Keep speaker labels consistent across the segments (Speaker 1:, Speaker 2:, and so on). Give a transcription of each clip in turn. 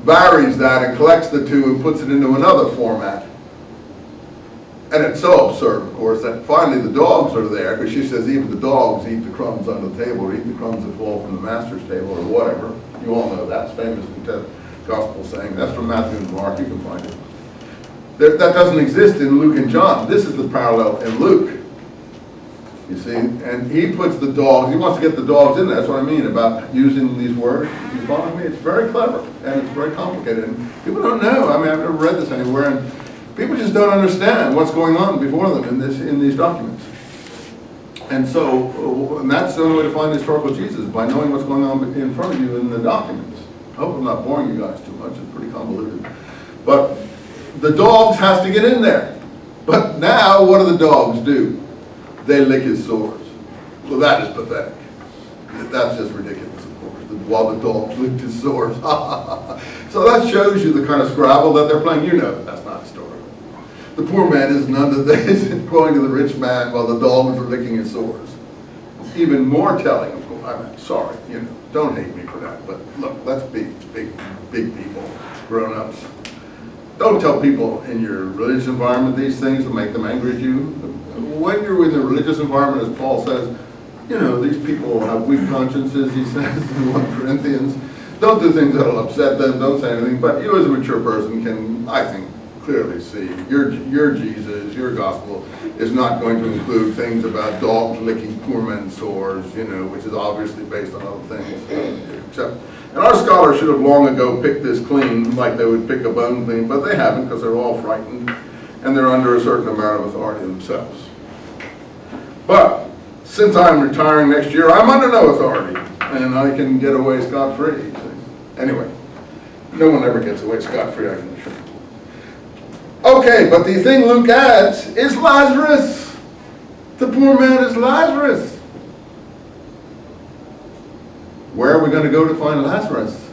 Speaker 1: varies that and collects the two and puts it into another format. And it's so absurd, of course, that finally the dogs are there, because she says even the dogs eat the crumbs on the table, or eat the crumbs that fall from the master's table, or whatever. You all know that's famous gospel saying. That's from Matthew and Mark, you can find it. That doesn't exist in Luke and John. This is the parallel in Luke. You see, and he puts the dogs, he wants to get the dogs in there. That's what I mean about using these words. You follow me? It's very clever, and it's very complicated. And people don't know. I mean, I've never read this anywhere, and people just don't understand what's going on before them in these documents. And so, and that's the only way to find the historical Jesus, by knowing what's going on in front of you in the documents. I hope I'm not boring you guys too much. It's pretty convoluted. But the dogs has to get in there. But now, what do the dogs do? They lick his sores. Well, that is pathetic. That's just ridiculous, of course, while the dogs licked his sores. So that shows you the kind of Scrabble that they're playing. You know that's not historical. The poor man isn't going to the rich man while the dogs are licking his sores. It's even more telling, of course. I'm sorry, don't hate me for that. But look, let's be big people, grown-ups. Don't tell people in your religious environment these things to make them angry at you. When you're in the religious environment, as Paul says, these people have weak consciences, he says in 1 Corinthians. Don't do things that'll upset them, don't say anything, but you as a mature person can, I think, clearly see your Jesus, your gospel is not going to include things about dogs licking poor men's sores, which is obviously based on other things. Except, and our scholars should have long ago picked this clean, like they would pick a bone clean, but they haven't, because they're all frightened, and they're under a certain amount of authority themselves. But since I'm retiring next year, I'm under no authority, and I can get away scot-free. Anyway, no one ever gets away scot-free, I can assure you. Okay, but the thing Luke adds is Lazarus. The poor man is Lazarus. Where are we going to go to find Lazarus?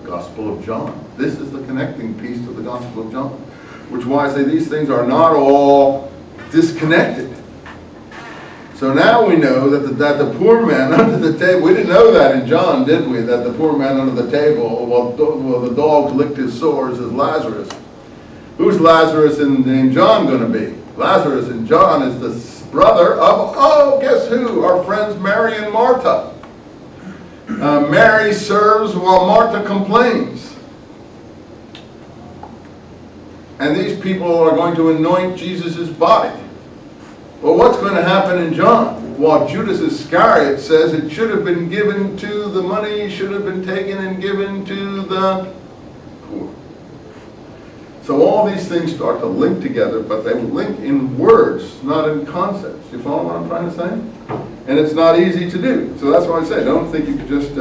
Speaker 1: Gospel of John. This is the connecting piece to the Gospel of John, which is why I say these things are not all disconnected. So now we know that the poor man under the table, we didn't know that in John, did we? That the poor man under the table, while the dogs licked his sores, is Lazarus. Who's Lazarus in John going to be? Lazarus in John is the brother of, guess who? Our friends Mary and Martha. Mary serves while Martha complains. And these people are going to anoint Jesus' body. Well, what's going to happen in John? Well, Judas Iscariot says it should have been given to, the money should have been taken and given to the poor. So all these things start to link together, but they link in words, not in concepts. You follow what I'm trying to say? And it's not easy to do. So that's why I say, don't think you can just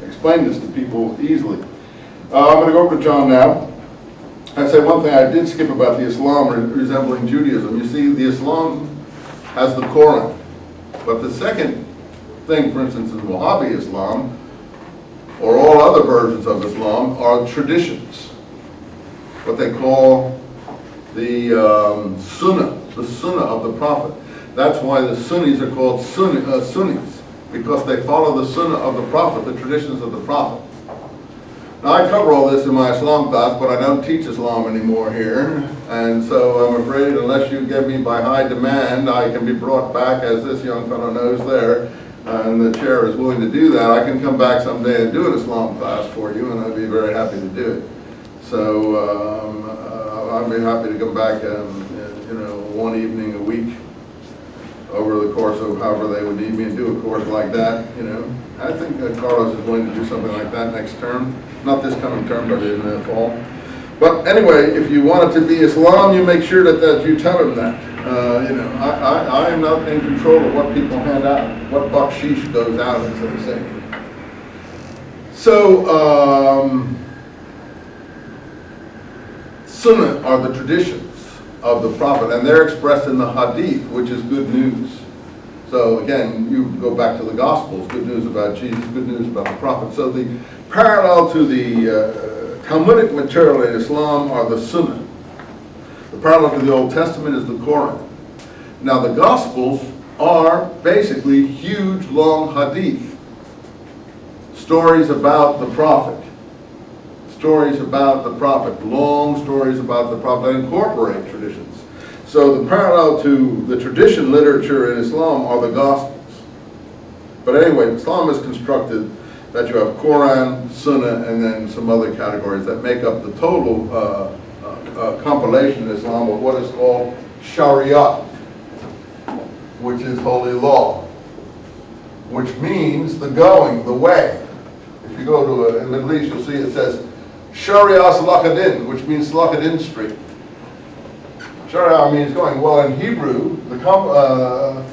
Speaker 1: explain this to people easily. I'm going to go over to John now. I say one thing I did skip about the Islam resembling Judaism. You see, the Islam has the Quran. But the second thing, for instance, in Wahhabi Islam, or all other versions of Islam, are traditions. What they call the Sunnah of the Prophet. That's why the Sunnis are called Sunnis, because they follow the Sunnah of the Prophet, the traditions of the Prophet. Now, I cover all this in my Islam class, but I don't teach Islam anymore here. And so I'm afraid unless you get me by high demand, I can be brought back, as this young fellow knows there, and the chair is willing to do that. I can come back someday and do an Islam class for you, and I'd be very happy to do it. So I'd be happy to come back, one evening a week over the course of however they would need me to do a course like that, I think Carlos is willing to do something like that next term. Not this coming term, but in the fall. But anyway, if you want it to be Islam, you make sure that you tell him that. I am not in control of what people hand out, what bakshish goes out, as they say. So, Sunnah are the traditions of the Prophet, and they're expressed in the Hadith, which is good news. So again, you go back to the Gospels, good news about Jesus, good news about the Prophet. So the parallel to the Talmudic material in Islam are the Sunnah. The parallel to the Old Testament is the Quran. Now the Gospels are basically huge, long Hadith, stories about the Prophet. stories about the prophet, long stories about the prophet that incorporate traditions. So the parallel to the tradition literature in Islam are the Gospels. But anyway, Islam is constructed that you have Quran, Sunnah, and then some other categories that make up the total compilation in Islam of what is called Sharia, which is holy law, which means the going, the way. If you go to in the Middle East, you'll see it says Sharia Salakadin, which means Salakadin Street. Sharia means going. Well, in Hebrew, halakha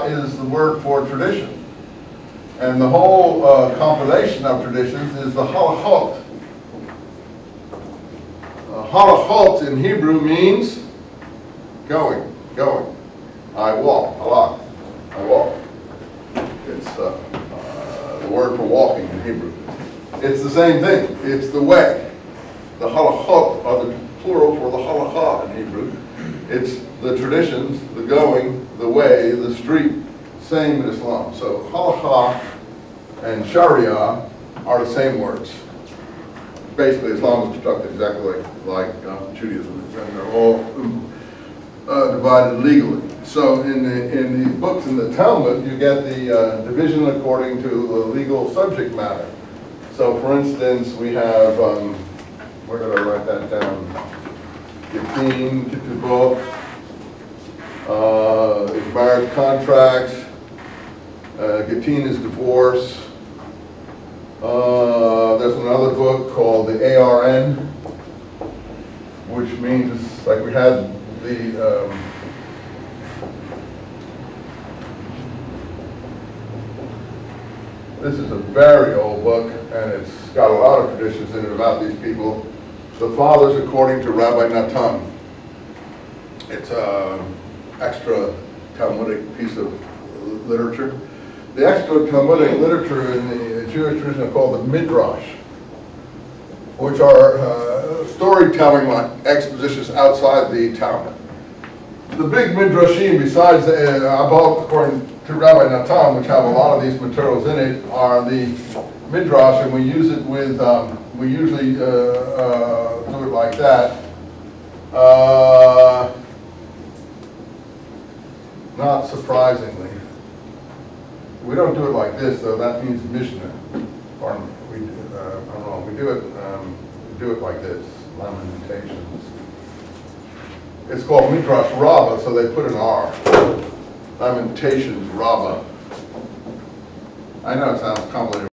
Speaker 1: is the word for tradition. And the whole compilation of traditions is the halachot. Halachot in Hebrew means going. I walk, halak, I walk. It's the word for walking in Hebrew. It's the same thing. It's the way. The halachot are the plural for the halakha in Hebrew. It's the traditions, the going, the way, the street. Same in Islam. So halakha and sharia are the same words. Basically, Islam is constructed exactly like Judaism is, and they're all divided legally. So in the books in the Talmud, you get the division according to the legal subject matter. So for instance, we have, where did I write that down? Gittin, Ketubot, is marriage contracts, Gittin is divorce. There's another book called the ARN, which means, like we had the this is a very old book, and it's got a lot of traditions in it about these people. The Fathers according to Rabbi Natan. It's an extra Talmudic piece of literature. The extra Talmudic literature in the Jewish tradition are called the Midrash, which are storytelling like expositions outside the Talmud. The big Midrashim, besides about according to Rabbi Natan, which have a lot of these materials in it, are the Midrash, and we use it with, we usually do it like that. Not surprisingly. We don't do it like this, though. That means Mishnah. Pardon me. I'm wrong. We do it like this. Lamentations. It's called Midrash Rabbah, so they put an R. Lamentations Rabbah. I know it sounds complicated.